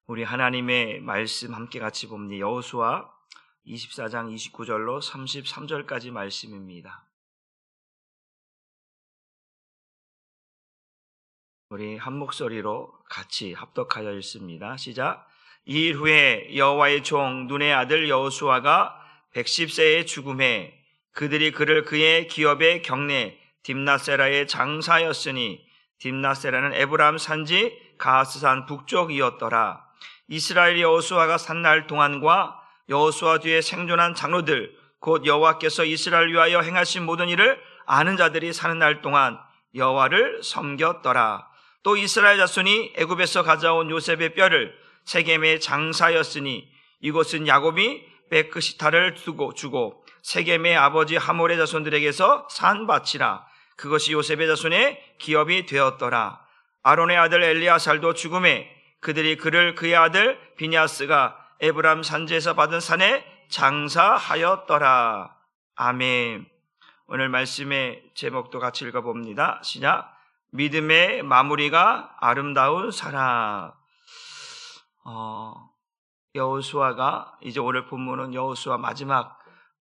우리 하나님의 말씀 함께 같이 봅니다. 여호수아 24장 29절로 33절까지 말씀입니다. 우리 한 목소리로 같이 합독하여 읽습니다. 시작. 이 일 후에 여호와의 종 눈의 아들 여호수아가 110세에 죽음에 그들이 그를 그의 기업의 경내 딥나세라에 장사하였으니 딥나세라는 에브라임 산지 가스산 북쪽이었더라. 이스라엘 여호수아가 산 날 동안과 여호수아 뒤에 생존한 장로들 곧 여호와께서 이스라엘 위하여 행하신 모든 일을 아는 자들이 사는 날 동안 여호와를 섬겼더라. 또 이스라엘 자손이 애굽에서 가져온 요셉의 뼈를 세겜에 장사하였으니 이곳은 야곱이 베크시타를 주고 세겜의 아버지 하몰의 자손들에게서 산 밭이라. 그것이 요셉의 자손의 기업이 되었더라. 아론의 아들 엘리아살도 죽음에 그들이 그를 그의 아들 비냐스가 에브라임 산지에서 받은 산에 장사하였더라. 아멘. 오늘 말씀의 제목도 같이 읽어봅니다. 시작. 믿음의 마무리가 아름다운 사람. 여호수아가 이제 오늘 본문은 여호수아 마지막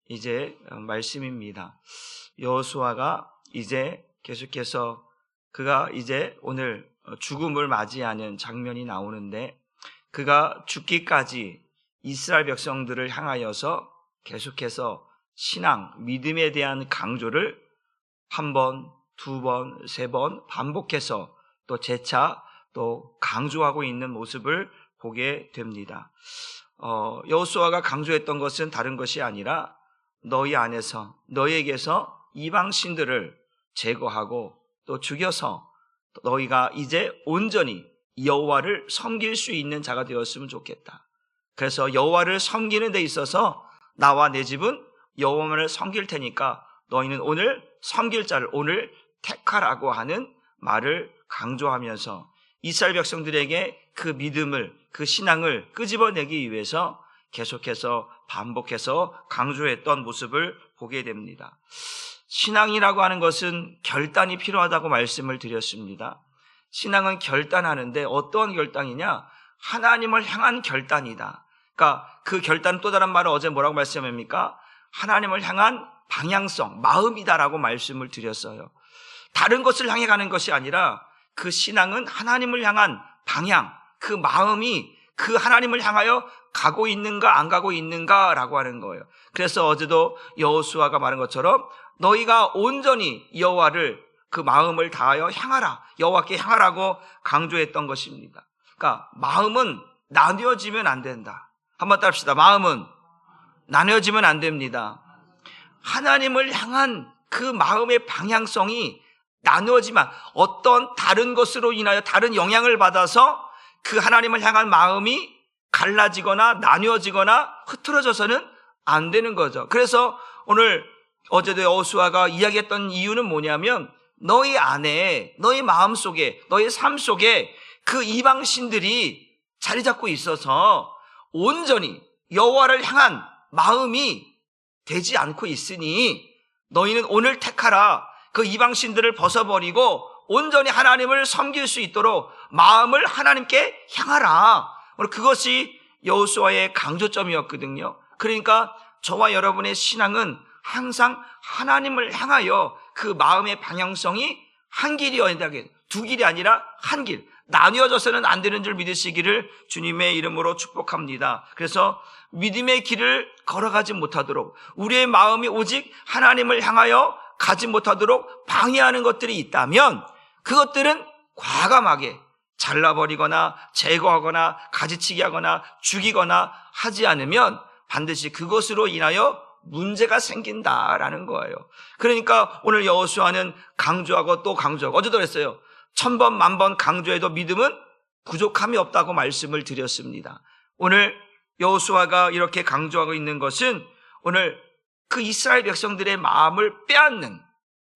이제 말씀입니다. 여호수아가 이제 계속해서 그가 이제 오늘 죽음을 맞이하는 장면이 나오는데 그가 죽기까지 이스라엘 백성들을 향하여서 계속해서 신앙, 믿음에 대한 강조를 한 번, 두 번, 세 번 반복해서 또 재차 또 강조하고 있는 모습을 보게 됩니다. 여호수아가 강조했던 것은 다른 것이 아니라 너희 안에서 너희에게서 이방 신들을 제거하고 또 죽여서 너희가 이제 온전히 여호와를 섬길 수 있는 자가 되었으면 좋겠다. 그래서 여호와를 섬기는 데 있어서 나와 내 집은 여호와를 섬길 테니까 너희는 오늘 섬길 자를 오늘 택하라고 하는 말을 강조하면서 이스라엘 백성들에게 그 믿음을 그 신앙을 끄집어내기 위해서 계속해서 반복해서 강조했던 모습을 보게 됩니다. 신앙이라고 하는 것은 결단이 필요하다고 말씀을 드렸습니다. 신앙은 결단하는데 어떤 결단이냐? 하나님을 향한 결단이다. 그러니까 그 결단은 또 다른 말은 어제 뭐라고 말씀합니까? 하나님을 향한 방향성, 마음이다라고 말씀을 드렸어요. 다른 것을 향해 가는 것이 아니라 그 신앙은 하나님을 향한 방향, 그 마음이 그 하나님을 향하여 가고 있는가 안 가고 있는가라고 하는 거예요. 그래서 어제도 여호수아가 말한 것처럼 너희가 온전히 여호와를 그 마음을 다하여 향하라, 여호와께 향하라고 강조했던 것입니다. 그러니까 마음은 나뉘어지면 안 된다. 한번 따릅시다. 마음은 나뉘어지면 안 됩니다. 하나님을 향한 그 마음의 방향성이 나누어지만 어떤 다른 것으로 인하여 다른 영향을 받아서 그 하나님을 향한 마음이 갈라지거나 나뉘어지거나 흐트러져서는 안 되는 거죠. 그래서 오늘 어제도 여호수아가 이야기했던 이유는 뭐냐면 너희 안에 너희 마음 속에 너희 삶 속에 그 이방신들이 자리 잡고 있어서 온전히 여호와를 향한 마음이 되지 않고 있으니 너희는 오늘 택하라. 그 이방신들을 벗어버리고 온전히 하나님을 섬길 수 있도록 마음을 하나님께 향하라. 그것이 여호수아의 강조점이었거든요. 그러니까 저와 여러분의 신앙은 항상 하나님을 향하여 그 마음의 방향성이 한 길이어야 되게, 두 길이 아니라 한 길, 나뉘어져서는 안 되는 줄 믿으시기를 주님의 이름으로 축복합니다. 그래서 믿음의 길을 걸어가지 못하도록 우리의 마음이 오직 하나님을 향하여 가지 못하도록 방해하는 것들이 있다면 그것들은 과감하게 잘라버리거나 제거하거나 가지치기 하거나 죽이거나 하지 않으면 반드시 그것으로 인하여 문제가 생긴다라는 거예요. 그러니까 오늘 여호수아는 강조하고 또 강조하고 어제도 그랬어요. 1000번 만번 강조해도 믿음은 부족함이 없다고 말씀을 드렸습니다. 오늘 여호수아가 이렇게 강조하고 있는 것은 오늘 그 이스라엘 백성들의 마음을 빼앗는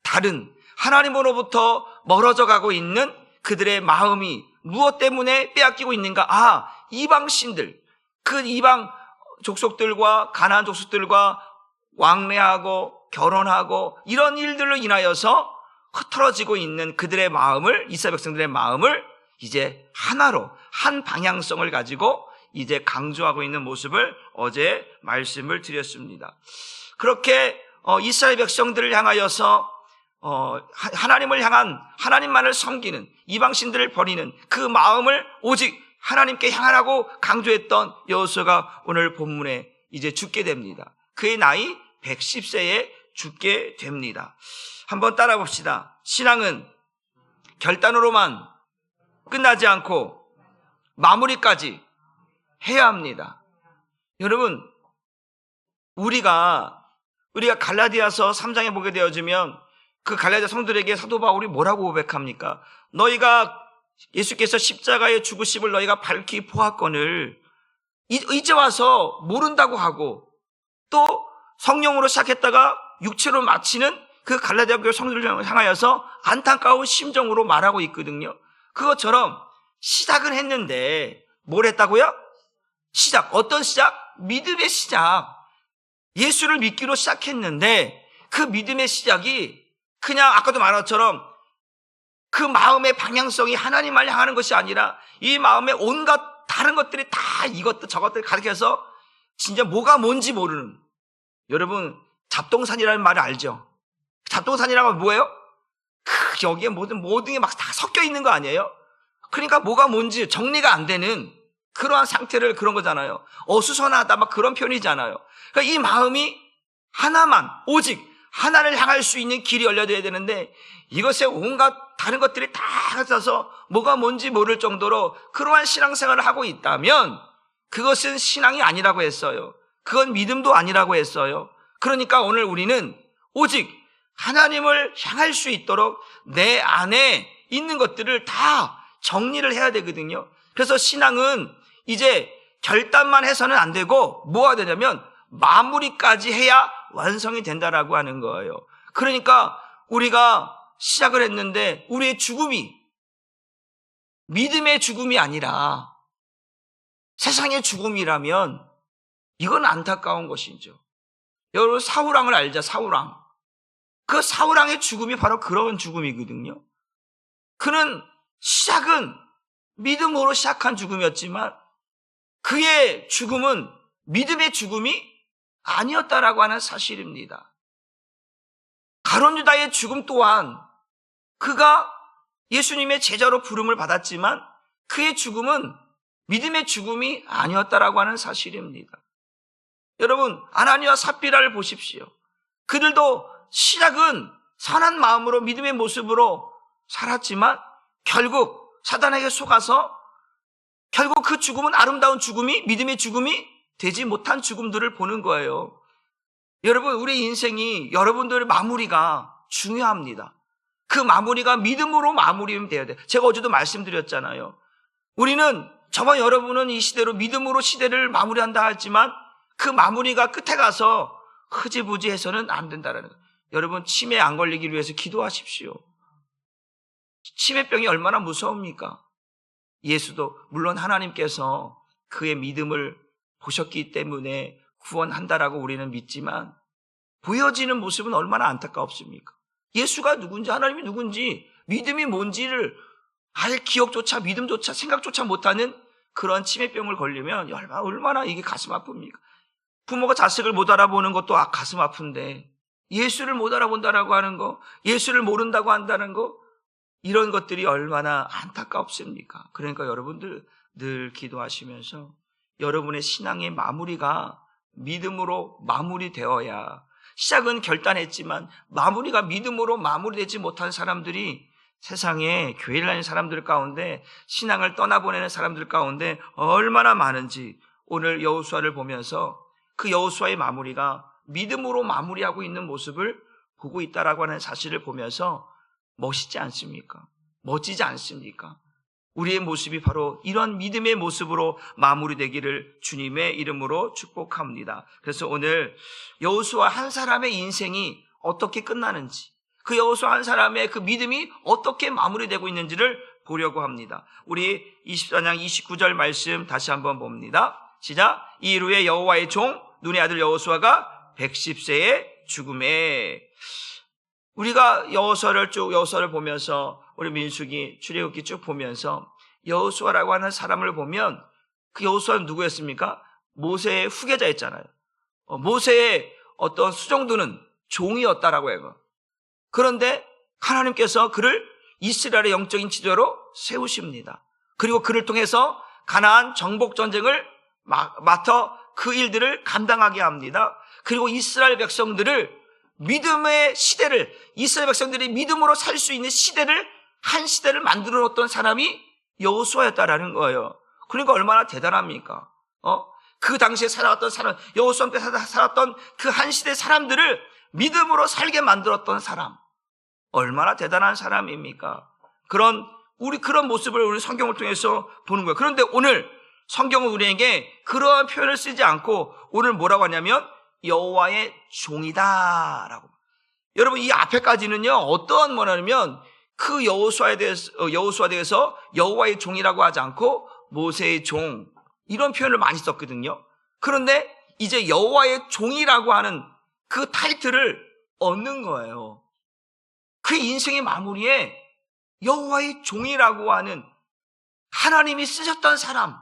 다른 하나님으로부터 멀어져 가고 있는 그들의 마음이 무엇 때문에 빼앗기고 있는가? 이방신들, 그 이방 족속들과 가나안 족속들과 왕래하고 결혼하고 이런 일들로 인하여서 흐트러지고 있는 그들의 마음을, 이스라엘 백성들의 마음을 이제 하나로 한 방향성을 가지고 이제 강조하고 있는 모습을 어제 말씀을 드렸습니다. 그렇게 이스라엘 백성들을 향하여서 하나님을 향한, 하나님만을 섬기는, 이방신들을 버리는 그 마음을 오직 하나님께 향하라고 강조했던 여호수아가 오늘 본문에 이제 죽게 됩니다. 그의 나이 110세에 죽게 됩니다. 한번 따라 봅시다. 신앙은 결단으로만 끝나지 않고 마무리까지 해야 합니다. 여러분, 우리가 갈라디아서 3장에 보게 되어지면 그 갈라디아 성도들에게 사도 바울이 뭐라고 고백합니까? 너희가 예수께서 십자가의 죽으심을 너희가 밝히 보았거늘 이제 와서 모른다고 하고, 또 성령으로 시작했다가 육체로 마치는 그 갈라디아 교회 성도들을 향하여서 안타까운 심정으로 말하고 있거든요. 그것처럼 시작은 했는데 뭘 했다고요? 시작. 어떤 시작? 믿음의 시작. 예수를 믿기로 시작했는데 그 믿음의 시작이 그냥 아까도 말한 것처럼 그 마음의 방향성이 하나님을 향하는 것이 아니라 이 마음의 온갖 다른 것들이 다 이것도 저것들 가르쳐서 진짜 뭐가 뭔지 모르는, 여러분 잡동산이라는 말을 알죠? 잡동산이라고 뭐예요? 여기에 모든 게 막 다 섞여 있는 거 아니에요? 그러니까 뭐가 뭔지 정리가 안 되는 그러한 상태를, 그런 거잖아요. 어수선하다 막 그런 표현이잖아요. 그러니까 이 마음이 하나만, 오직 하나를 향할 수 있는 길이 열려져야 되는데 이것에 온갖 다른 것들이 다 흩어서 뭐가 뭔지 모를 정도로 그러한 신앙생활을 하고 있다면 그것은 신앙이 아니라고 했어요. 그건 믿음도 아니라고 했어요. 그러니까 오늘 우리는 오직 하나님을 향할 수 있도록 내 안에 있는 것들을 다 정리를 해야 되거든요. 그래서 신앙은 이제 결단만 해서는 안 되고 뭐가 되냐면 마무리까지 해야 완성이 된다라고 하는 거예요. 그러니까 우리가 시작을 했는데 우리의 죽음이 믿음의 죽음이 아니라 세상의 죽음이라면 이건 안타까운 것이죠. 여러분 사울왕을 알죠? 사울왕. 그 사울왕의 죽음이 바로 그런 죽음이거든요. 그는 시작은 믿음으로 시작한 죽음이었지만 그의 죽음은 믿음의 죽음이 아니었다라고 하는 사실입니다. 가룟 유다의 죽음 또한 그가 예수님의 제자로 부름을 받았지만 그의 죽음은 믿음의 죽음이 아니었다라고 하는 사실입니다. 여러분 아나니와 삽비라를 보십시오. 그들도 시작은 선한 마음으로 믿음의 모습으로 살았지만 결국 사단에게 속아서 결국 그 죽음은 아름다운 죽음이, 믿음의 죽음이 되지 못한 죽음들을 보는 거예요. 여러분 우리 인생이, 여러분들의 마무리가 중요합니다. 그 마무리가 믿음으로 마무리되면 돼야 돼요. 제가 어제도 말씀드렸잖아요. 우리는, 저와 여러분은 이 시대로 믿음으로 시대를 마무리한다 하지만 그 마무리가 끝에 가서 흐지부지 해서는 안 된다는 거예요. 여러분 치매 안 걸리기 위해서 기도하십시오. 치매병이 얼마나 무서웁니까? 예수도 물론 하나님께서 그의 믿음을 보셨기 때문에 구원한다라고 우리는 믿지만 보여지는 모습은 얼마나 안타깝습니까? 예수가 누군지, 하나님이 누군지, 믿음이 뭔지를 알 기억조차, 믿음조차, 생각조차 못하는 그런 치매병을 걸리면 얼마나 이게 가슴 아픕니까? 부모가 자식을 못 알아보는 것도 가슴 아픈데 예수를 못 알아본다라고 하는 거, 예수를 모른다고 한다는 거, 이런 것들이 얼마나 안타깝습니까? 그러니까 여러분들 늘 기도하시면서 여러분의 신앙의 마무리가 믿음으로 마무리되어야, 시작은 결단했지만 마무리가 믿음으로 마무리되지 못한 사람들이 세상에 교회를 다니는 사람들 가운데, 신앙을 떠나보내는 사람들 가운데 얼마나 많은지 오늘 여호수아를 보면서 그 여호수아의 마무리가 믿음으로 마무리하고 있는 모습을 보고 있다라고 하는 사실을 보면서 멋있지 않습니까? 멋지지 않습니까? 우리의 모습이 바로 이런 믿음의 모습으로 마무리되기를 주님의 이름으로 축복합니다. 그래서 오늘 여호수아 한 사람의 인생이 어떻게 끝나는지, 그 여호수아 한 사람의 그 믿음이 어떻게 마무리되고 있는지를 보려고 합니다. 우리 24장 29절 말씀 다시 한번 봅니다. 시작. 이 후에 여호와의 종 눈의 아들 여호수아가 110세의 죽음에. 우리가 여호수아를 보면서, 우리 민수기, 출애굽기 쭉 보면서 여호수아라고 하는 사람을 보면 그 여호수아는 누구였습니까? 모세의 후계자였잖아요. 모세의 어떤 수종두는 종이었다라고 해요. 그런데 하나님께서 그를 이스라엘의 영적인 지도자로 세우십니다. 그리고 그를 통해서 가나안 정복 전쟁을 맡아 그 일들을 감당하게 합니다. 그리고 이스라엘 백성들을 믿음의 시대를, 이스라엘 백성들이 믿음으로 살 수 있는 시대를, 한 시대를 만들어 놓았던 사람이 여호수아였다라는 거예요. 그러니까 얼마나 대단합니까? 그 당시에 살아왔던 사람, 여호수아 때 살았던 그 한 시대 사람들을 믿음으로 살게 만들었던 사람, 얼마나 대단한 사람입니까? 그런 모습을 우리 성경을 통해서 보는 거예요. 그런데 오늘 성경은 우리에게 그러한 표현을 쓰지 않고 오늘 뭐라고 하냐면 여호와의 종이다라고. 여러분, 이 앞에까지는요 어떠한 뭐냐면 그 여호수아에 대해서 여호와의 종이라고 하지 않고 모세의 종, 이런 표현을 많이 썼거든요. 그런데 이제 여호와의 종이라고 하는 그 타이틀을 얻는 거예요. 그 인생의 마무리에 여호와의 종이라고 하는, 하나님이 쓰셨던 사람,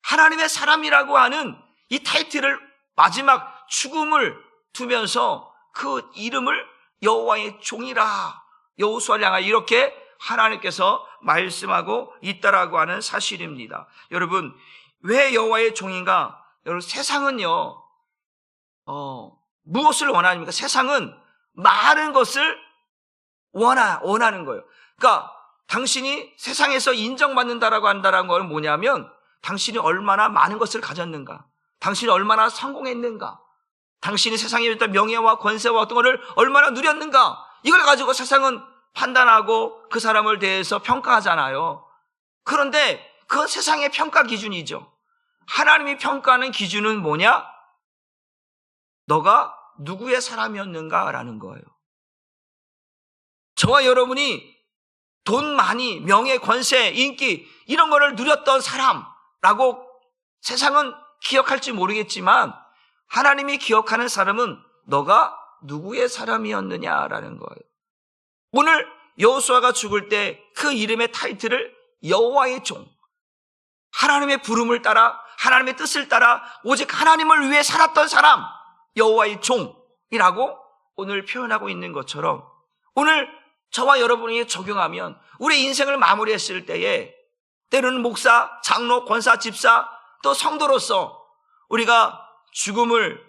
하나님의 사람이라고 하는 이 타이틀을 마지막 죽음을 두면서 그 이름을 여호와의 종이라, 여호수아를 향하여 이렇게 하나님께서 말씀하고 있다라고 하는 사실입니다. 여러분, 왜 여호와의 종인가? 여러분, 세상은요 무엇을 원합니까? 세상은 많은 것을 원하는 거예요. 그러니까 당신이 세상에서 인정받는다라고 한다는 건 뭐냐면 당신이 얼마나 많은 것을 가졌는가, 당신이 얼마나 성공했는가, 당신이 세상에 있던 명예와 권세와 어떤 것을 얼마나 누렸는가, 이걸 가지고 세상은 판단하고 그 사람을 대해서 평가하잖아요. 그런데 그건 세상의 평가 기준이죠. 하나님이 평가하는 기준은 뭐냐? 너가 누구의 사람이었는가라는 거예요. 저와 여러분이 돈 많이, 명예, 권세, 인기 이런 거를 누렸던 사람라고 세상은 기억할지 모르겠지만 하나님이 기억하는 사람은 너가 누구의 사람이었느냐라는 거예요. 오늘 여호수아가 죽을 때 그 이름의 타이틀을 여호와의 종, 하나님의 부름을 따라, 하나님의 뜻을 따라 오직 하나님을 위해 살았던 사람, 여호와의 종이라고 오늘 표현하고 있는 것처럼, 오늘 저와 여러분이 적용하면 우리 인생을 마무리했을 때에 때로는 목사, 장로, 권사, 집사, 또 성도로서 우리가 죽음을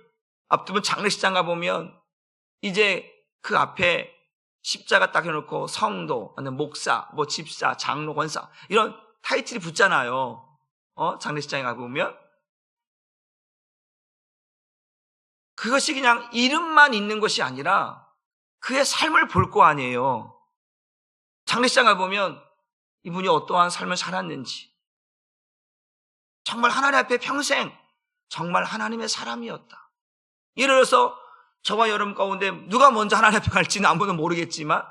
앞두면 장례식장 가보면 이제 그 앞에 십자가 딱 해놓고 성도, 목사, 집사, 장로, 권사 이런 타이틀이 붙잖아요. 장례식장에 가보면 그것이 그냥 이름만 있는 것이 아니라 그의 삶을 볼 거 아니에요. 장례식장 가보면 이분이 어떠한 삶을 살았는지, 정말 하나님 앞에 평생 정말 하나님의 사람이었다. 예를 들어서 저와 여러분 가운데 누가 먼저 하나님 앞에 갈지는 아무도 모르겠지만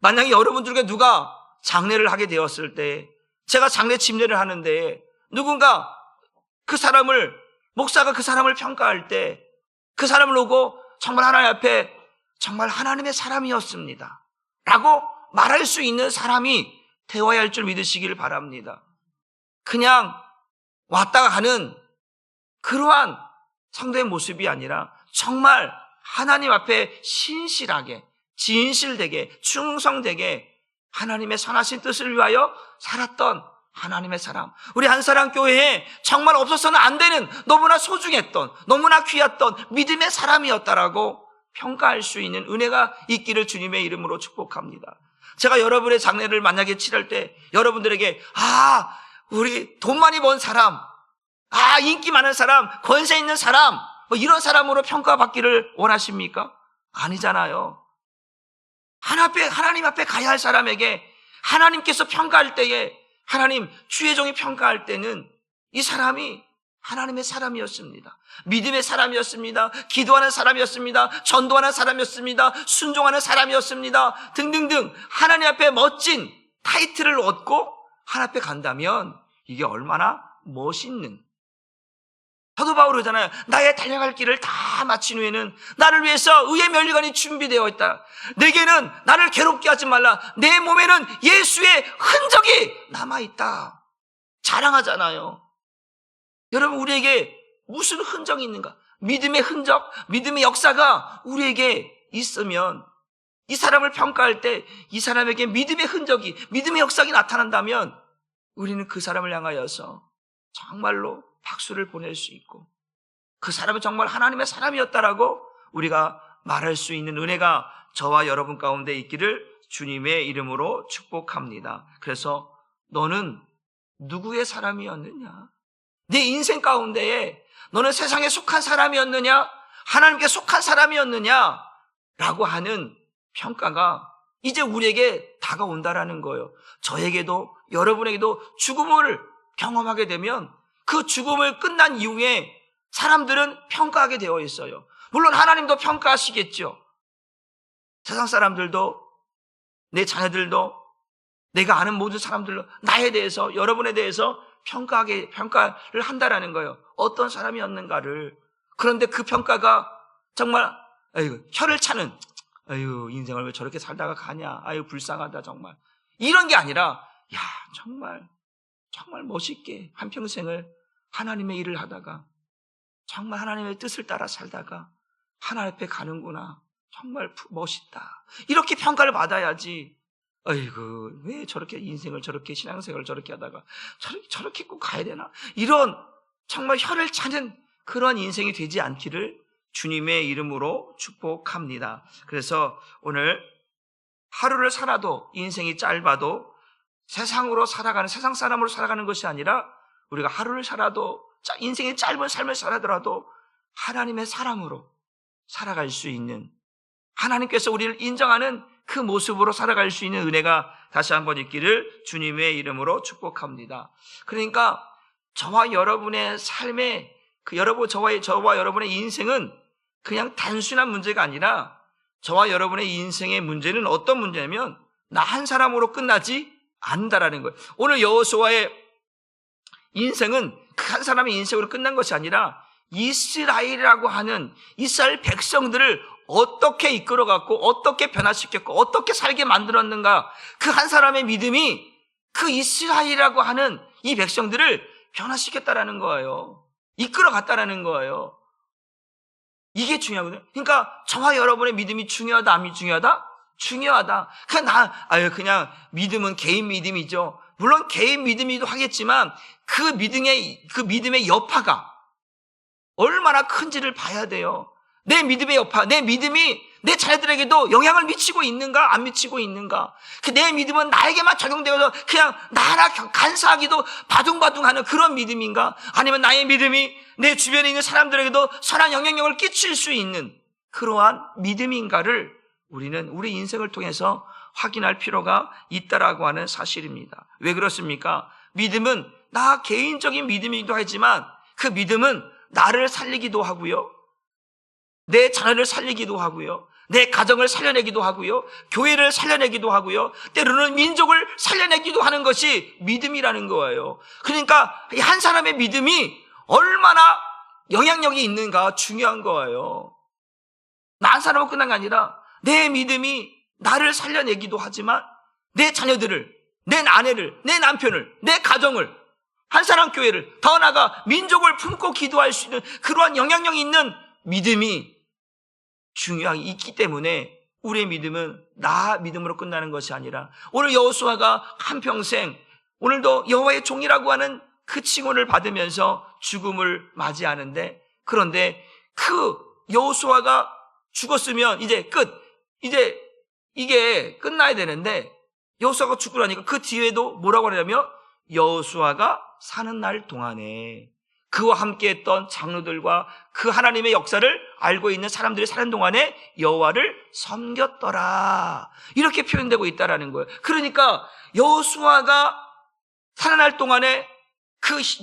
만약에 여러분들에게 누가 장례를 하게 되었을 때, 제가 장례 침례를 하는데 누군가 그 사람을, 목사가 그 사람을 평가할 때 그 사람을 보고 정말 하나님 앞에 정말 하나님의 사람이었습니다 라고 말할 수 있는 사람이 되어야 할 줄 믿으시기를 바랍니다. 그냥 왔다가 가는 그러한 성도의 모습이 아니라 정말 하나님 앞에 신실하게, 진실되게, 충성되게 하나님의 선하신 뜻을 위하여 살았던 하나님의 사람, 우리 한사랑교회에 정말 없어서는 안 되는, 너무나 소중했던, 너무나 귀했던 믿음의 사람이었다라고 평가할 수 있는 은혜가 있기를 주님의 이름으로 축복합니다. 제가 여러분의 장례를 만약에 치를 때 여러분들에게 우리 돈 많이 번 사람, 인기 많은 사람, 권세 있는 사람, 이런 사람으로 평가받기를 원하십니까? 아니잖아요. 하나님 앞에 가야 할 사람에게 하나님께서 평가할 때에, 하나님 주의 종이 평가할 때는 이 사람이 하나님의 사람이었습니다. 믿음의 사람이었습니다. 기도하는 사람이었습니다. 전도하는 사람이었습니다. 순종하는 사람이었습니다. 등등등 하나님 앞에 멋진 타이틀을 얻고 하나님 앞에 간다면 이게 얼마나 멋있는, 사도 바울이 그러잖아요. 나의 달려갈 길을 다 마친 후에는 나를 위해서 의의 면류관이 준비되어 있다. 내게는 나를 괴롭게 하지 말라. 내 몸에는 예수의 흔적이 남아있다. 자랑하잖아요. 여러분, 우리에게 무슨 흔적이 있는가? 믿음의 흔적, 믿음의 역사가 우리에게 있으면, 이 사람을 평가할 때 이 사람에게 믿음의 흔적이, 믿음의 역사가 나타난다면 우리는 그 사람을 향하여서 정말로 박수를 보낼 수 있고, 그 사람은 정말 하나님의 사람이었다라고 우리가 말할 수 있는 은혜가 저와 여러분 가운데 있기를 주님의 이름으로 축복합니다. 그래서 너는 누구의 사람이었느냐? 네 인생 가운데에 너는 세상에 속한 사람이었느냐? 하나님께 속한 사람이었느냐? 라고 하는 평가가 이제 우리에게 다가온다라는 거예요. 저에게도 여러분에게도 죽음을 경험하게 되면 그 죽음을 끝난 이후에 사람들은 평가하게 되어 있어요. 물론 하나님도 평가하시겠죠. 세상 사람들도, 내 자녀들도, 내가 아는 모든 사람들도 나에 대해서, 여러분에 대해서 평가를 한다라는 거예요. 어떤 사람이었는가를. 그런데 그 평가가 정말 혀를 차는, 인생을 왜 저렇게 살다가 가냐, 불쌍하다 정말, 이런 게 아니라, 정말 멋있게 한평생을 하나님의 일을 하다가 정말 하나님의 뜻을 따라 살다가 하나님 앞에 가는구나, 정말 멋있다, 이렇게 평가를 받아야지. 왜 저렇게 인생을 저렇게, 신앙생활을 저렇게 하다가 저렇게 꼭 가야 되나, 이런 정말 혀를 차는 그런 인생이 되지 않기를 주님의 이름으로 축복합니다. 그래서 오늘 하루를 살아도, 인생이 짧아도 세상으로 살아가는, 세상 사람으로 살아가는 것이 아니라 우리가 하루를 살아도, 인생이 짧은 삶을 살아더라도 하나님의 사람으로 살아갈 수 있는, 하나님께서 우리를 인정하는 그 모습으로 살아갈 수 있는 은혜가 다시 한번 있기를 주님의 이름으로 축복합니다. 그러니까 저와 여러분의 삶에, 저와 여러분의 인생은 그냥 단순한 문제가 아니라, 저와 여러분의 인생의 문제는 어떤 문제냐면 나 한 사람으로 끝나지 않는다라는 거예요. 오늘 여호수아의 인생은 그 한 사람의 인생으로 끝난 것이 아니라 이스라엘이라고 하는 이스라엘 백성들을 어떻게 이끌어갔고, 어떻게 변화시켰고, 어떻게 살게 만들었는가, 그 한 사람의 믿음이 그 이스라엘이라고 하는 이 백성들을 변화시켰다라는 거예요. 이끌어갔다라는 거예요. 이게 중요하거든요. 그러니까 저와 여러분의 믿음이 중요하다, 안 중요하다? 중요하다. 그냥 믿음은 개인 믿음이죠. 물론 개인 믿음이기도 하겠지만 그 믿음의 여파가 얼마나 큰지를 봐야 돼요. 내 믿음의 여파, 내 믿음이 내 자녀들에게도 영향을 미치고 있는가, 안 미치고 있는가. 내 믿음은 나에게만 적용되어서 그냥 나나 간사하기도 바둥바둥하는 그런 믿음인가, 아니면 나의 믿음이 내 주변에 있는 사람들에게도 선한 영향력을 끼칠 수 있는 그러한 믿음인가를 우리는 우리 인생을 통해서 확인할 필요가 있다라고 하는 사실입니다. 왜 그렇습니까? 믿음은 나 개인적인 믿음이기도 하지만 그 믿음은 나를 살리기도 하고요, 내 자녀를 살리기도 하고요, 내 가정을 살려내기도 하고요, 교회를 살려내기도 하고요, 때로는 민족을 살려내기도 하는 것이 믿음이라는 거예요. 그러니까 한 사람의 믿음이 얼마나 영향력이 있는가 중요한 거예요. 나 한 사람은 끝난 게 아니라 내 믿음이 나를 살려내기도 하지만 내 자녀들을, 내 아내를, 내 남편을, 내 가정을, 한 사람 교회를, 더 나아가 민족을 품고 기도할 수 있는 그러한 영향력이 있는 믿음이 중요하게 있기 때문에 우리의 믿음은 나 믿음으로 끝나는 것이 아니라, 오늘 여호수아가 한평생 오늘도 여호와의 종이라고 하는 그 칭호를 받으면서 죽음을 맞이하는데, 그런데 그 여호수아가 죽었으면 이제 이제 이게 끝나야 되는데 여호수아가 죽고 나니까 그 뒤에도 뭐라고 하냐면 여호수아가 사는 날 동안에 그와 함께했던 장로들과 그 하나님의 역사를 알고 있는 사람들이 사는 동안에 여호와를 섬겼더라, 이렇게 표현되고 있다라는 거예요. 그러니까 여호수아가 사는 날 동안에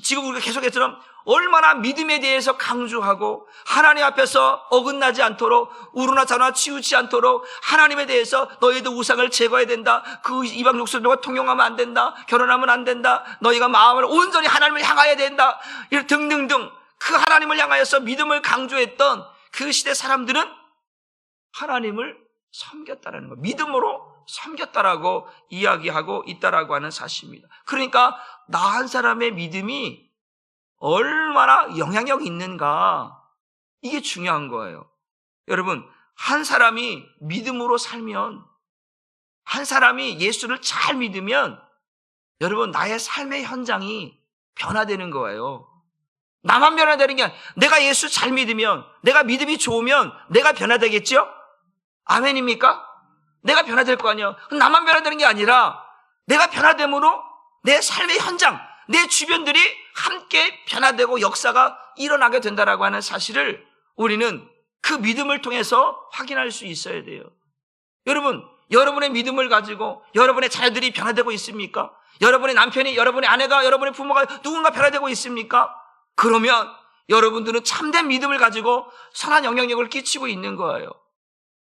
지금 우리가 계속해서 얼마나 믿음에 대해서 강조하고 하나님 앞에서 어긋나지 않도록, 우르나 자나 치우치 않도록 하나님에 대해서 너희도 우상을 제거해야 된다, 그 이방 족속들과 통용하면 안 된다, 결혼하면 안 된다, 너희가 마음을 온전히 하나님을 향하여야 된다, 등등등 그 하나님을 향하여서 믿음을 강조했던 그 시대 사람들은 하나님을 섬겼다라는 거예요. 믿음으로 섬겼다라고 이야기하고 있다라고 하는 사실입니다. 그러니까 나 한 사람의 믿음이 얼마나 영향력이 있는가, 이게 중요한 거예요. 여러분, 한 사람이 믿음으로 살면, 한 사람이 예수를 잘 믿으면 여러분, 나의 삶의 현장이 변화되는 거예요. 나만 변화되는 게 아니라 내가 예수 잘 믿으면, 내가 믿음이 좋으면 내가 변화되겠죠? 아멘입니까? 내가 변화될 거 아니에요. 나만 변화되는 게 아니라 내가 변화됨으로 내 삶의 현장, 내 주변들이 함께 변화되고 역사가 일어나게 된다라고 하는 사실을 우리는 그 믿음을 통해서 확인할 수 있어야 돼요. 여러분, 여러분의 믿음을 가지고 여러분의 자녀들이 변화되고 있습니까? 여러분의 남편이, 여러분의 아내가, 여러분의 부모가 누군가 변화되고 있습니까? 그러면 여러분들은 참된 믿음을 가지고 선한 영향력을 끼치고 있는 거예요.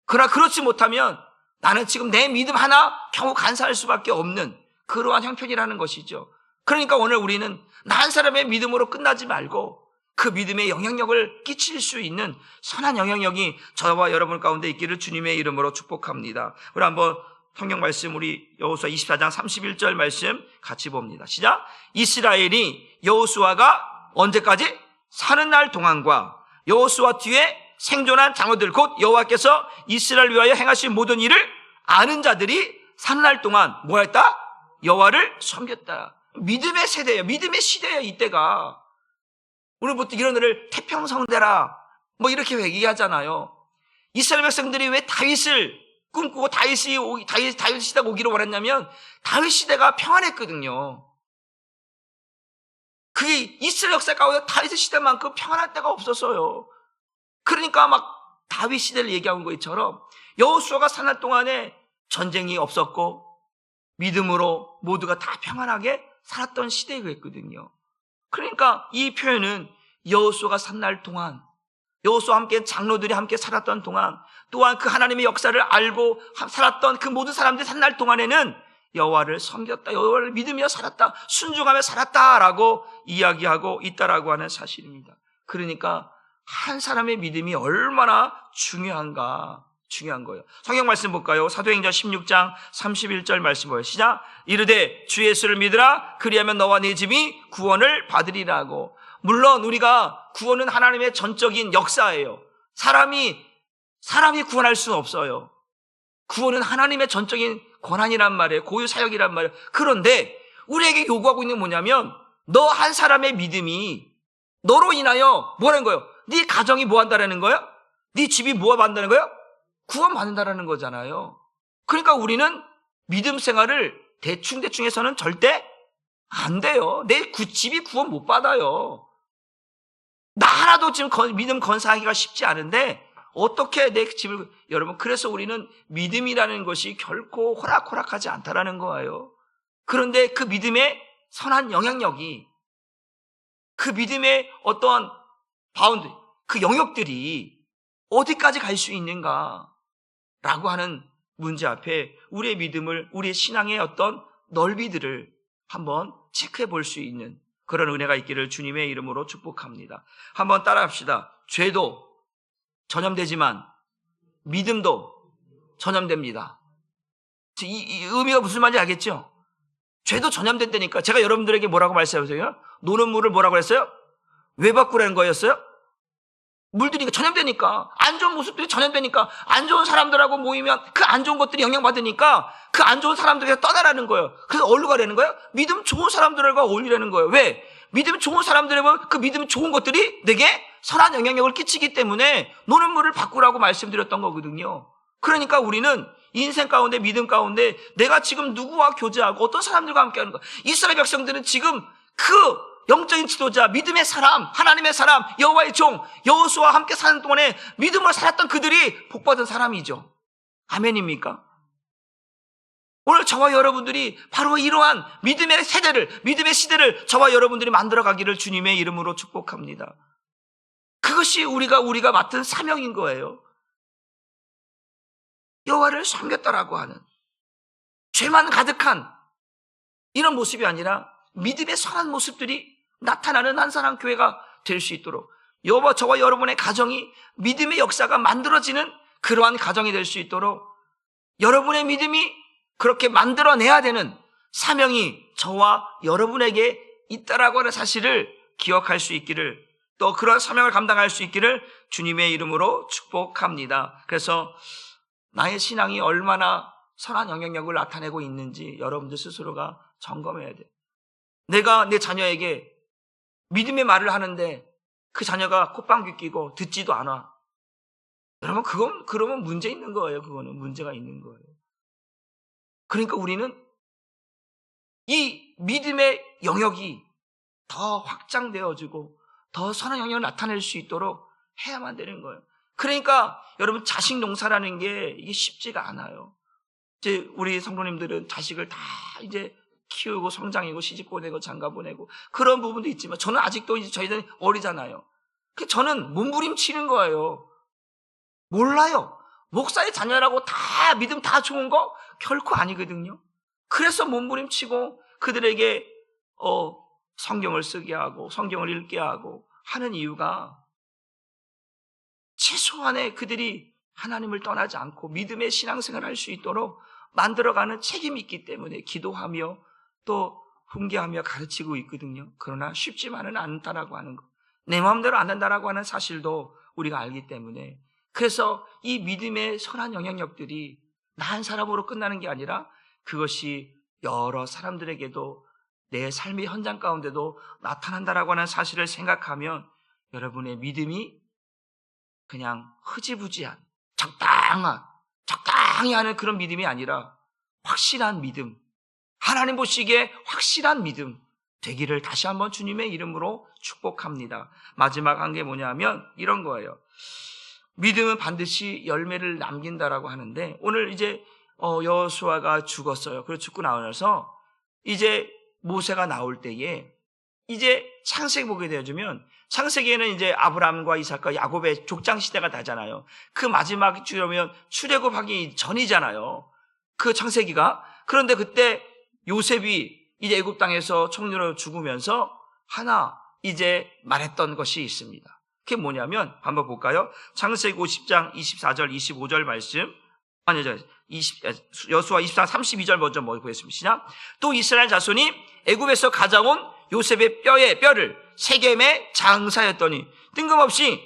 그러나 그렇지 못하면 나는 지금 내 믿음 하나 겨우 간사할 수밖에 없는 그러한 형편이라는 것이죠. 그러니까 오늘 우리는 나 한 사람의 믿음으로 끝나지 말고 그 믿음의 영향력을 끼칠 수 있는 선한 영향력이 저와 여러분 가운데 있기를 주님의 이름으로 축복합니다. 우리 한번 성경 말씀, 우리 여호수아 24장 31절 말씀 같이 봅니다. 시작. 이스라엘이 여호수아가 언제까지? 사는 날 동안과 여호수아 뒤에 생존한 장로들, 곧 여호와께서 이스라엘 위하여 행하신 모든 일을 아는 자들이 사는 날 동안 뭐 했다? 여호와를 섬겼다. 믿음의 세대예요. 믿음의 시대예요. 이때가. 오늘 보통 이런 일을 태평성대라 뭐 이렇게 얘기하잖아요. 이스라엘 백성들이 왜 다윗을 꿈꾸고 다윗 시대가 오기를 원했냐면 다윗 시대가 평안했거든요. 그게 이스라엘 역사 가운데 다윗 시대만큼 평안할 때가 없었어요. 그러니까 막 다윗 시대를 얘기한 것처럼 여호수아가 사는 날 동안에 전쟁이 없었고 믿음으로 모두가 다 평안하게 살았던 시대였거든요. 그러니까 이 표현은 여호수아가 산 날 동안, 여호수아와 함께 장로들이 함께 살았던 동안, 또한 그 하나님의 역사를 알고 살았던 그 모든 사람들이 산 날 동안에는 여호와를 섬겼다, 여호와를 믿으며 살았다, 순종하며 살았다라고 이야기하고 있다라고 하는 사실입니다. 그러니까 한 사람의 믿음이 얼마나 중요한가, 중요한 거예요. 성경 말씀 볼까요? 사도행전 16장 31절 말씀 보여요. 시작. 이르되 주 예수를 믿으라, 그리하면 너와 네 집이 구원을 받으리라고. 물론 우리가 구원은 하나님의 전적인 역사예요. 사람이 구원할 수는 없어요. 구원은 하나님의 전적인 권한이란 말이에요. 고유 사역이란 말이에요. 그런데 우리에게 요구하고 있는 게 뭐냐면 너 한 사람의 믿음이 너로 인하여 뭐라는 거예요? 네 가정이 뭐 한다라는 거예요? 네 집이 뭐 한다는 거예요? 구원받는다라는 거잖아요. 그러니까 우리는 믿음 생활을 대충 해서는 절대 안 돼요. 내 집이 구원 못 받아요. 나 하나도 지금 믿음 건사하기가 쉽지 않은데 어떻게 내 집을, 여러분, 그래서 우리는 믿음이라는 것이 결코 호락호락하지 않다라는 거예요. 그런데 그 믿음의 선한 영향력이, 그 믿음의 어떠한 바운드, 그 영역들이 어디까지 갈 수 있는가 라고 하는 문제 앞에 우리의 믿음을, 우리의 신앙의 어떤 넓이들을 한번 체크해 볼 수 있는 그런 은혜가 있기를 주님의 이름으로 축복합니다. 한번 따라합시다. 죄도 전염되지만 믿음도 전염됩니다. 이 의미가 무슨 말인지 알겠죠? 죄도 전염된다니까. 제가 여러분들에게 뭐라고 말씀하세요? 노는 물을 뭐라고 했어요? 왜 바꾸라는 거였어요? 물들이니까 전염되니까, 안 좋은 모습들이 전염되니까, 안 좋은 사람들하고 모이면 그 안 좋은 것들이 영향받으니까 그 안 좋은 사람들에게 떠나라는 거예요. 그래서 어디로 가라는 거예요? 믿음 좋은 사람들과 어울리라는 거예요. 왜? 믿음 좋은 사람들이면 그 믿음 좋은 것들이 내게 선한 영향력을 끼치기 때문에 노는 물을 바꾸라고 말씀드렸던 거거든요. 그러니까 우리는 인생 가운데, 믿음 가운데 내가 지금 누구와 교제하고 어떤 사람들과 함께하는 거. 이스라엘 백성들은 지금 그 영적인 지도자, 믿음의 사람, 하나님의 사람, 여호와의 종, 여호수아와 함께 사는 동안에 믿음으로 살았던 그들이 복받은 사람이죠. 아멘입니까? 오늘 저와 여러분들이 바로 이러한 믿음의 세대를, 믿음의 시대를 저와 여러분들이 만들어가기를 주님의 이름으로 축복합니다. 그것이 우리가 맡은 사명인 거예요. 여호와를 섬겼다라고 하는, 죄만 가득한 이런 모습이 아니라 믿음의 선한 모습들이 나타나는 한 사람 교회가 될 수 있도록, 저와 여러분의 가정이 믿음의 역사가 만들어지는 그러한 가정이 될 수 있도록, 여러분의 믿음이 그렇게 만들어내야 되는 사명이 저와 여러분에게 있다라고 하는 사실을 기억할 수 있기를, 또 그런 사명을 감당할 수 있기를 주님의 이름으로 축복합니다. 그래서 나의 신앙이 얼마나 선한 영향력을 나타내고 있는지 여러분들 스스로가 점검해야 돼요. 내가 내 자녀에게 믿음의 말을 하는데 그 자녀가 콧방귀 뀌고 듣지도 않아. 여러분, 그러면 문제 있는 거예요. 그거는 문제가 있는 거예요. 그러니까 우리는 이 믿음의 영역이 더 확장되어지고 더 선한 영역을 나타낼 수 있도록 해야만 되는 거예요. 그러니까 여러분, 자식 농사라는 게 이게 쉽지가 않아요. 이제 우리 성도님들은 자식을 다 이제 키우고 성장이고 시집 보내고 장가 보내고 그런 부분도 있지만, 저는 아직도 이제 저희들은 어리잖아요. 저는 몸부림치는 거예요. 몰라요. 목사의 자녀라고 다 믿음 다 좋은 거 결코 아니거든요. 그래서 몸부림치고 그들에게 성경을 쓰게 하고 성경을 읽게 하고 하는 이유가, 최소한의 그들이 하나님을 떠나지 않고 믿음의 신앙생활을 할 수 있도록 만들어가는 책임이 있기 때문에 기도하며 또 훈계하며 가르치고 있거든요. 그러나 쉽지만은 않다라고 하는 것, 내 마음대로 안 된다라고 하는 사실도 우리가 알기 때문에, 그래서 이 믿음의 선한 영향력들이 나 한 사람으로 끝나는 게 아니라 그것이 여러 사람들에게도 내 삶의 현장 가운데도 나타난다라고 하는 사실을 생각하면 여러분의 믿음이 그냥 흐지부지한 적당히 하는 그런 믿음이 아니라 확실한 믿음, 하나님 보시기에 확실한 믿음 되기를 다시 한번 주님의 이름으로 축복합니다. 마지막 한 게 뭐냐면 이런 거예요. 믿음은 반드시 열매를 남긴다라고 하는데, 오늘 이제 여호수아가 죽었어요. 그리고 죽고 나와서 이제 모세가 나올 때에 이제 창세기 보게 되어주면, 창세기에는 이제 아브라함과 이삭과 야곱의 족장 시대가 나잖아요. 그 마지막 주려면 출애굽하기 전이잖아요, 그 창세기가. 그런데 그때 요셉이 이제 애굽 땅에서 총리로 죽으면서 하나 이제 말했던 것이 있습니다. 그게 뭐냐면 한번 볼까요? 창세기 50장 24절 25절 말씀, 여호수아 24장 32절 먼저 보겠습니다. 시작. 또 이스라엘 자손이 애굽에서 가져온 요셉의 뼈를 세겜에 장사했더니, 뜬금없이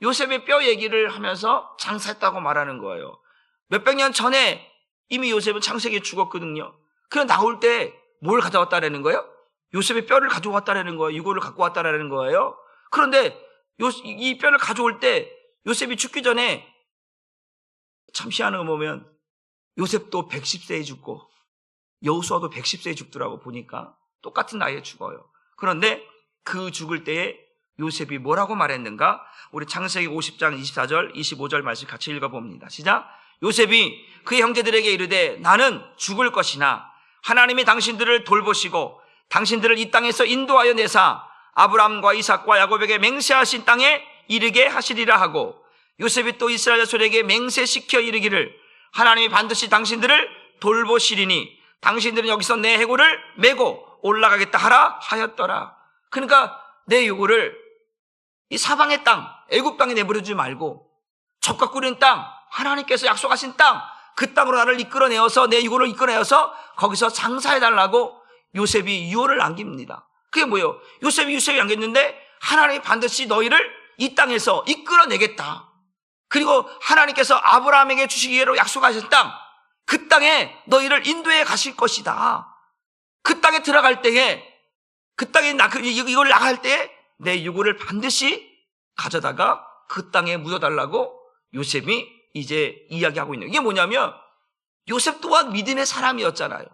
요셉의 뼈 얘기를 하면서 장사했다고 말하는 거예요. 몇백 년 전에 이미 요셉은 창세기에 죽었거든요. 그래 나올 때 뭘 가져왔다라는 거예요? 요셉의 뼈를 가져왔다라는 거예요. 이거를 갖고 왔다라는 거예요. 그런데 이 뼈를 가져올 때 요셉이 죽기 전에 참 희한한 거 보면 요셉도 110세에 죽고 여호수아도 110세에 죽더라고. 보니까 똑같은 나이에 죽어요. 그런데 그 죽을 때에 요셉이 뭐라고 말했는가? 우리 창세기 50장 24절 25절 말씀 같이 읽어봅니다. 시작. 요셉이 그의 형제들에게 이르되 나는 죽을 것이나 하나님이 당신들을 돌보시고 당신들을 이 땅에서 인도하여 내사 아브라함과 이삭과 야곱에게 맹세하신 땅에 이르게 하시리라 하고, 요셉이 또 이스라엘 자손에게 맹세시켜 이르기를 하나님이 반드시 당신들을 돌보시리니 당신들은 여기서 내 해골을 메고 올라가겠다 하라 하였더라. 그러니까 내 요구를 이 사방의 땅, 애굽 땅에 내버려주지 말고 적과 꿀인 땅, 하나님께서 약속하신 땅, 그 땅으로 나를 이끌어내어서 내 유고를 이끌어내어서 거기서 장사해달라고 요셉이 유언을 남깁니다. 그게 뭐예요? 요셉이 남겼는데 하나님이 반드시 너희를 이 땅에서 이끌어내겠다. 그리고 하나님께서 아브라함에게 주시기로 약속하신 땅, 그 땅에 너희를 인도해 가실 것이다. 그 땅에 들어갈 때에, 그 땅에 이걸 나갈 때에 내 유고를 반드시 가져다가 그 땅에 묻어달라고 요셉이 이제 이야기하고 있는, 이게 뭐냐면 요셉 또한 믿음의 사람이었잖아요.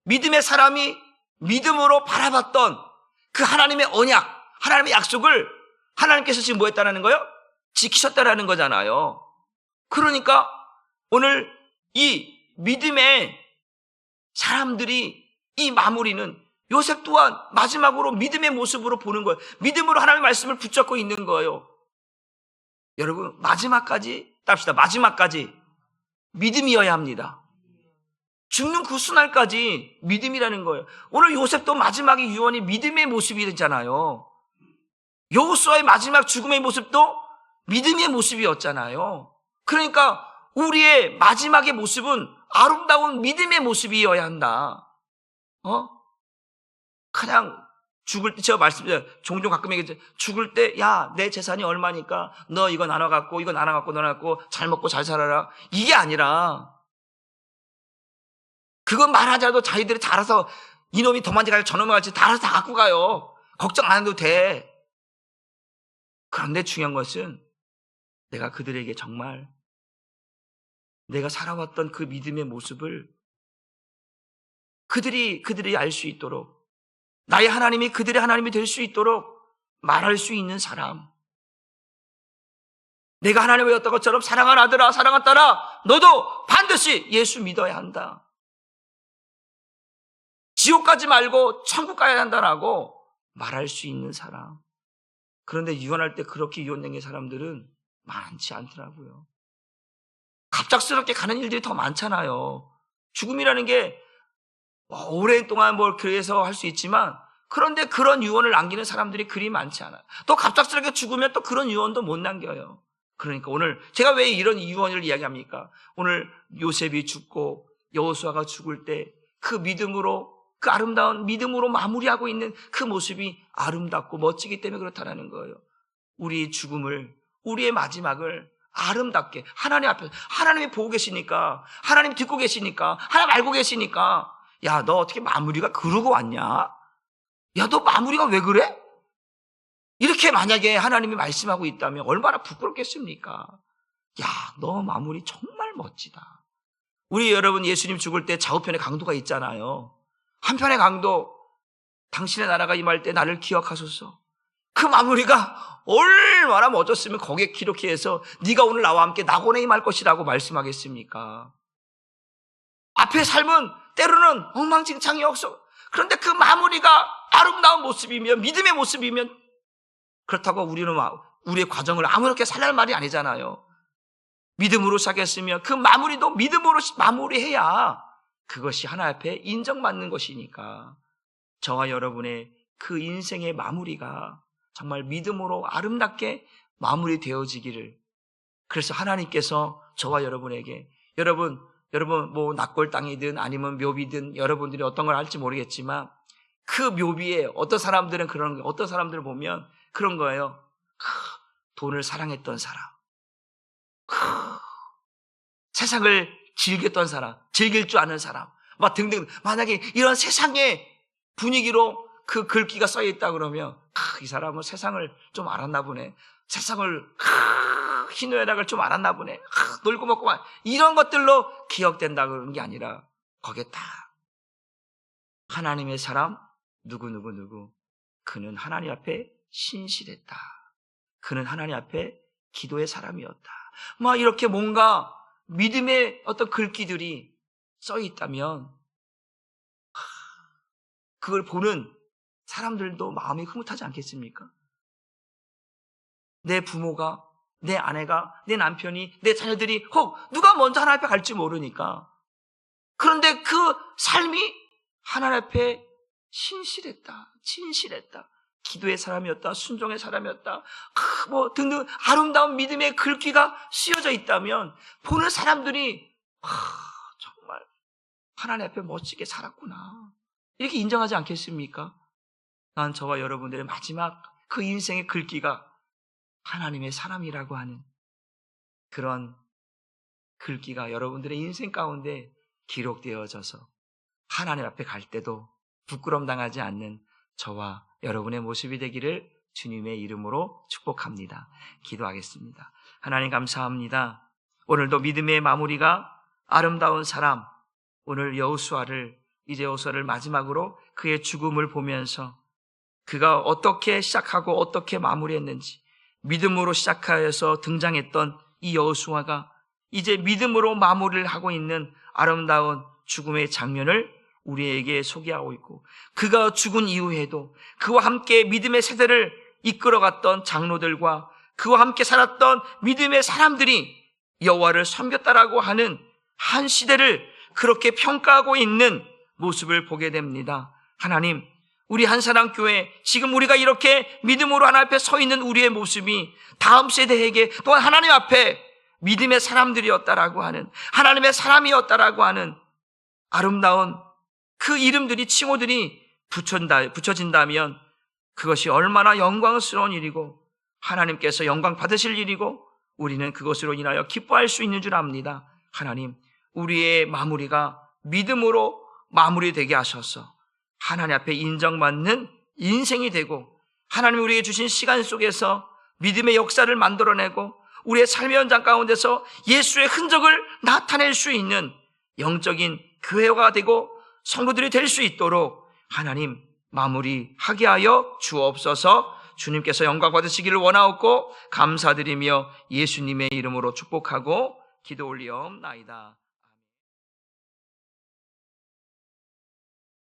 믿음의 사람이 믿음으로 바라봤던 그 하나님의 언약, 하나님의 약속을 하나님께서 지금 뭐 했다라는 거예요? 지키셨다라는 거잖아요. 그러니까 오늘 이 믿음의 사람들이 이 마무리는 요셉 또한 마지막으로 믿음의 모습으로 보는 거예요. 믿음으로 하나님의 말씀을 붙잡고 있는 거예요. 여러분, 마지막까지 답시다. 마지막까지 믿음이어야 합니다. 죽는 그 순간까지 믿음이라는 거예요. 오늘 요셉도 마지막의 유언이 믿음의 모습이잖아요. 여호수아의 마지막 죽음의 모습도 믿음의 모습이었잖아요. 그러니까 우리의 마지막의 모습은 아름다운 믿음의 모습이어야 한다. 그냥 죽을 때, 제가 말씀드려요. 종종 가끔 얘기하죠. 죽을 때, 야, 내 재산이 얼마니까 너 이거 나눠갖고, 이거 나눠갖고, 너눠갖고, 잘 먹고 잘 살아라. 이게 아니라, 그건 말하자도 자기들이 다 알아서, 이놈이 도망치 가지, 저놈이 가지, 다 알아서 다 갖고 가요. 걱정 안 해도 돼. 그런데 중요한 것은, 내가 그들에게 정말, 내가 살아왔던 그 믿음의 모습을 그들이 알 수 있도록, 나의 하나님이 그들의 하나님이 될 수 있도록 말할 수 있는 사람. 내가 하나님을 였던 것처럼 사랑하는 아들아, 사랑하는 딸아, 너도 반드시 예수 믿어야 한다. 지옥 가지 말고 천국 가야 한다라고 말할 수 있는 사람. 그런데 유언할 때 그렇게 유언된 사람들은 많지 않더라고요. 갑작스럽게 가는 일들이 더 많잖아요. 죽음이라는 게 오랜 동안 뭘 그래서 할 수 있지만, 그런데 그런 유언을 남기는 사람들이 그리 많지 않아요. 또 갑작스럽게 죽으면 또 그런 유언도 못 남겨요. 그러니까 오늘 제가 왜 이런 유언을 이야기합니까? 오늘 요셉이 죽고 여호수아가 죽을 때 그 믿음으로, 그 아름다운 믿음으로 마무리하고 있는 그 모습이 아름답고 멋지기 때문에 그렇다는 거예요. 우리의 죽음을, 우리의 마지막을 아름답게 하나님 앞에서, 하나님이 보고 계시니까, 하나님이 듣고 계시니까, 하나님 알고 계시니까, 야, 너 어떻게 마무리가 그러고 왔냐? 야, 너 마무리가 왜 그래? 이렇게 만약에 하나님이 말씀하고 있다면 얼마나 부끄럽겠습니까? 야, 너 마무리 정말 멋지다. 우리 여러분, 예수님 죽을 때 좌우편에 강도가 있잖아요. 한편의 강도, 당신의 나라가 임할 때 나를 기억하소서. 그 마무리가 얼마나 멋졌으면 거기에 기록해서 네가 오늘 나와 함께 낙원에 임할 것이라고 말씀하겠습니까? 앞의 삶은 때로는 엉망진창이 없어. 그런데 그 마무리가 아름다운 모습이면, 믿음의 모습이면, 그렇다고 우리의 과정을 아무렇게 살랄 말이 아니잖아요. 믿음으로 시작했으면 그 마무리도 믿음으로 마무리해야 그것이 하나님 앞에 인정받는 것이니까, 저와 여러분의 그 인생의 마무리가 정말 믿음으로 아름답게 마무리되어지기를. 그래서 하나님께서 저와 여러분에게, 여러분 뭐 납골 땅이든 아니면 묘비든 여러분들이 어떤 걸 할지 모르겠지만, 그 묘비에 어떤 사람들은 그런 거예요. 어떤 사람들을 보면 그런 거예요. 돈을 사랑했던 사람, 세상을 즐겼던 사람, 즐길 줄 아는 사람, 막 등등. 만약에 이런 세상의 분위기로 그 글귀가 써 있다 그러면, 이 사람은 세상을 좀 알았나 보네. 세상을, 희노애락을 좀 알았나 보네. 놀고 먹고 막 이런 것들로 기억된다 그러는 게 아니라, 거기에 딱 하나님의 사람 누구 그는 하나님 앞에 신실했다. 그는 하나님 앞에 기도의 사람이었다. 막 이렇게 뭔가 믿음의 어떤 글귀들이 써 있다면, 그걸 보는 사람들도 마음이 흐뭇하지 않겠습니까? 내 부모가, 내 아내가, 내 남편이, 내 자녀들이 혹 누가 먼저 하나님 앞에 갈지 모르니까, 그런데 그 삶이 하나님 앞에 신실했다, 진실했다, 기도의 사람이었다, 순종의 사람이었다, 뭐 등등 아름다운 믿음의 글귀가 쓰여져 있다면, 보는 사람들이 정말 하나님 앞에 멋지게 살았구나, 이렇게 인정하지 않겠습니까? 난 저와 여러분들의 마지막 그 인생의 글귀가 하나님의 사람이라고 하는 그런 글귀가 여러분들의 인생 가운데 기록되어져서 하나님 앞에 갈 때도 부끄럼 당하지 않는 저와 여러분의 모습이 되기를 주님의 이름으로 축복합니다. 기도하겠습니다. 하나님 감사합니다. 오늘도 믿음의 마무리가 아름다운 사람, 오늘 여호수아를 마지막으로 그의 죽음을 보면서 그가 어떻게 시작하고 어떻게 마무리했는지, 믿음으로 시작하여서 등장했던 이 여호수아가 이제 믿음으로 마무리를 하고 있는 아름다운 죽음의 장면을 우리에게 소개하고 있고, 그가 죽은 이후에도 그와 함께 믿음의 세대를 이끌어갔던 장로들과 그와 함께 살았던 믿음의 사람들이 여호와를 섬겼다라고 하는 한 시대를 그렇게 평가하고 있는 모습을 보게 됩니다. 하나님, 우리 한사랑교회 지금 우리가 이렇게 믿음으로 하나님 앞에 서 있는 우리의 모습이 다음 세대에게 또한 하나님 앞에 믿음의 사람들이었다라고 하는, 하나님의 사람이었다라고 하는 아름다운 그 이름들이, 칭호들이 붙여진다면 그것이 얼마나 영광스러운 일이고 하나님께서 영광 받으실 일이고 우리는 그것으로 인하여 기뻐할 수 있는 줄 압니다. 하나님, 우리의 마무리가 믿음으로 마무리되게 하셔서 하나님 앞에 인정받는 인생이 되고, 하나님이 우리에게 주신 시간 속에서 믿음의 역사를 만들어내고 우리의 삶의 현장 가운데서 예수의 흔적을 나타낼 수 있는 영적인 교회가 되고 성도들이 될 수 있도록 하나님 마무리하게 하여 주옵소서. 주님께서 영광 받으시기를 원하옵고 감사드리며 예수님의 이름으로 축복하고 기도 올리옵나이다.